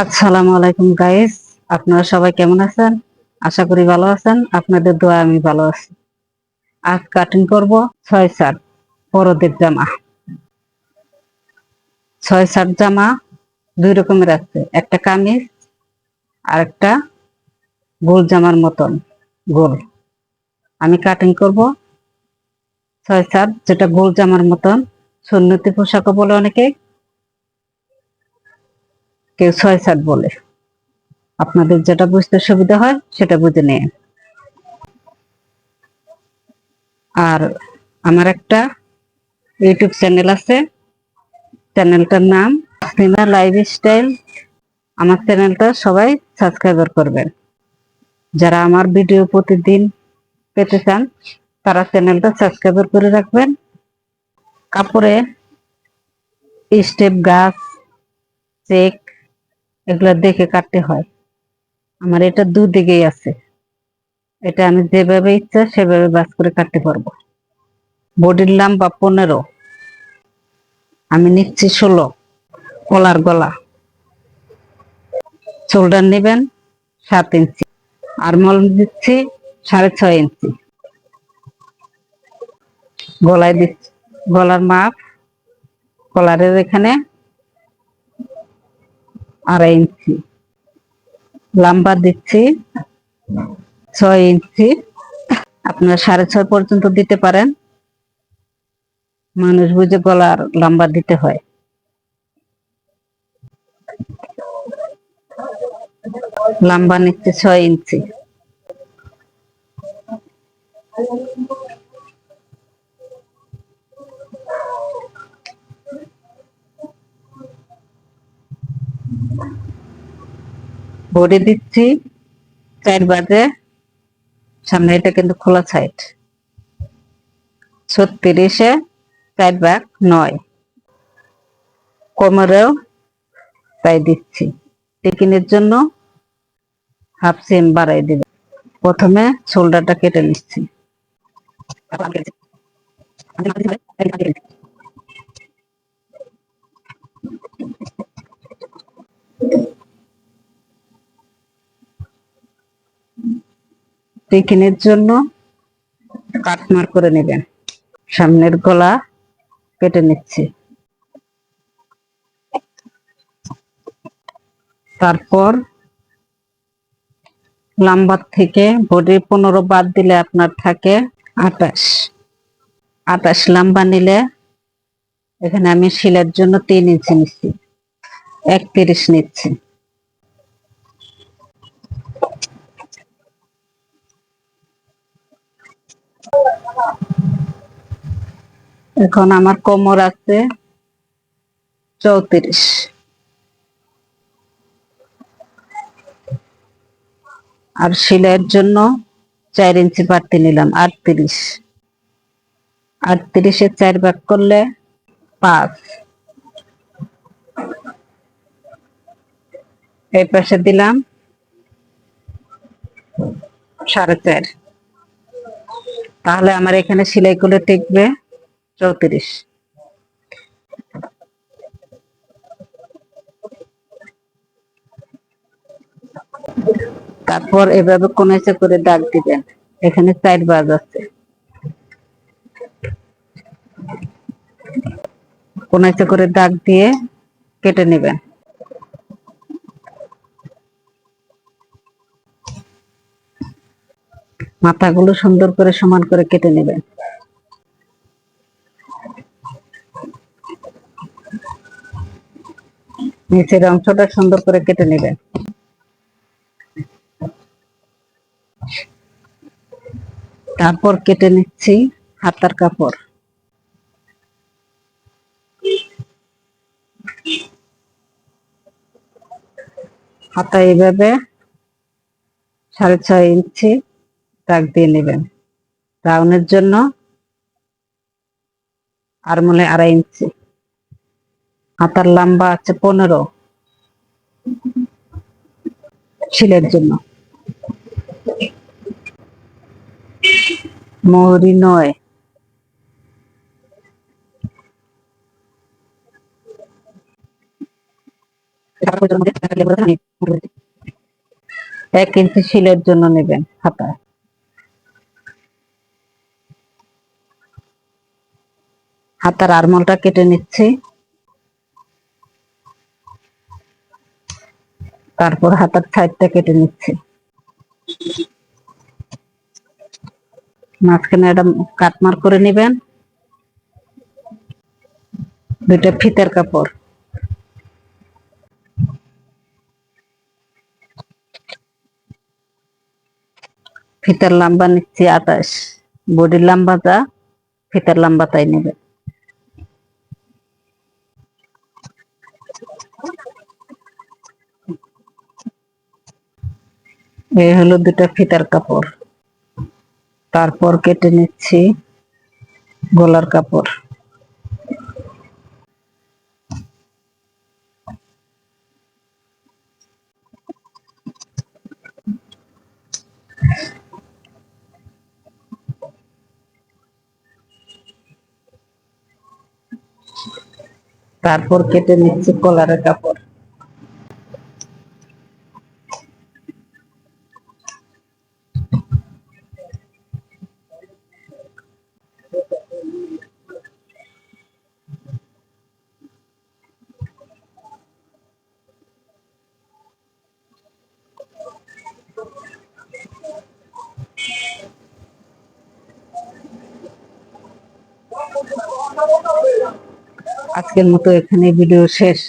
আসসালামু আলাইকুম গাইস, আপনারা সবাই কেমন আছেন? আশা করি ভালো আছেন। আপনাদের দোয়া আমি ভালো আছি। আজ কাটিং করব 6 শার্ট বড়দের জামা। 6 শার্ট জামা দুই রকমের আছে, একটা কামিজ আর একটা গোল জামার মতন গোল। আমি কাটিং করব 6 শার্ট, যেটা গোল জামার মতন সুন্নতি পোশাকও বলে অনেকে, কেউ 6 শার্ট বলে। আপনাদের যেটা বুঝতে সুবিধা হয় সেটা বুঝে নিন। আর আমার একটা ইউটিউব চ্যানেল আছে, চ্যানেলটার নাম তাসনিমা লাইফস্টাইল। আমার চ্যানেলটা সবাই সাবস্ক্রাইব করবেন। যারা আমার ভিডিও প্রতিদিন পেতে চান তারা চ্যানেলটা সাবস্ক্রাইব করে রাখবেন। কাপড়ে স্টেপ, গাছ, চেক এগুলো দেখে কাটতে হয়। আমার এটা দুদিকেই আছে, এটা আমি যেভাবে ইচ্ছা সেভাবে বাস করে কাটতে পারবো। বডির লম্বা 15, আমি নিচ্ছি 16। কলার গলা, শোল্ডার নেবেন 7 ইঞ্চি, আর মল দিচ্ছি 6.5 ইঞ্চি। গলায় দিচ্ছি, গলার মাপ কলারের এখানে 2.5 ইঞ্চি, লম্বা দিচ্ছি 6 ইঞ্চি। আপনারা 6.5 পর্যন্ত দিতে পারেন, মানুষ বুঝে গলার লম্বা দিতে হয়। লম্বা নিচ্ছে 6 ইঞ্চি। বডি দিচ্ছি 4 বাজে, সামনে এটা কিন্তু খোলা সাইড। 36-এ 4/9, কোমরেও তাই দিচ্ছি। টিকিনের জন্য হাফ সেম বাড়াই দিবে। প্রথমে শোল্ডারটা কেটে নিচ্ছি। টিকিনের জন্য কাটমার করে নেবেন। সামনের গলা কেটে নিচ্ছি, তারপর লম্বার থেকে বডি 15 বাদ দিলে আপনার থাকে 28। 28 লম্বা নিলে এখানে আমি সেলাইয়ের জন্য 3 ইঞ্চি নিচ্ছি, 31 নিচ্ছি। এখন আমার কোমর আছে 34, আর সেলাইয়ের জন্য 4 ইঞ্চি বাড়তি নিলাম 38। 38-এ 4 ভাগ করলে 5। এই পাশে দিলাম 4.5, তাহলে আমার এখানে সেলাই করে টিকবে 34। তারপর এভাবে কোনাইচে করে দাগ দিবেন। এখানে 4 ভাঁজ আছে, কোনাইচে করে দাগ দিয়ে কেটে নেবেন। মাথাগুলো সুন্দর করে সমান করে কেটে নেবেন। নিচের অংশটা সুন্দর করে কেটে নেবেন। তারপর কেটে নিচ্ছি হাতার কাপড়। হাতা এইভাবে 6.5 ইঞ্চি দাগ দিয়ে নেবেন। রাউন্ডের জন্য আর মনে 2.5 ইঞ্চি। হাতার লম্বা আছে 15 সেলাইয়ের জন্য। মোহরি 9, 1 ইঞ্চি শিলের জন্য নেবেন হাতা। হাতার আরমোলটা কেটে নিচ্ছি, তারপর হাতার সাইডটা কেটে নিচ্ছি। মাঝখানে একটা কাটমার্ক করে নেবেন। 2টা ফিতার কাপড়, ফিতার লম্বা নিচ্ছি 28, বডির লম্বা যা ফিতার লম্বা তাই নেবেন। এই হলো 2টা ফিতার কাপড়। তারপর কেটে নিচ্ছি গলার কাপড়। তারপর কেটে নিচ্ছি কলারের কাপড়। আজকের মতো এখানে ভিডিও শেষ।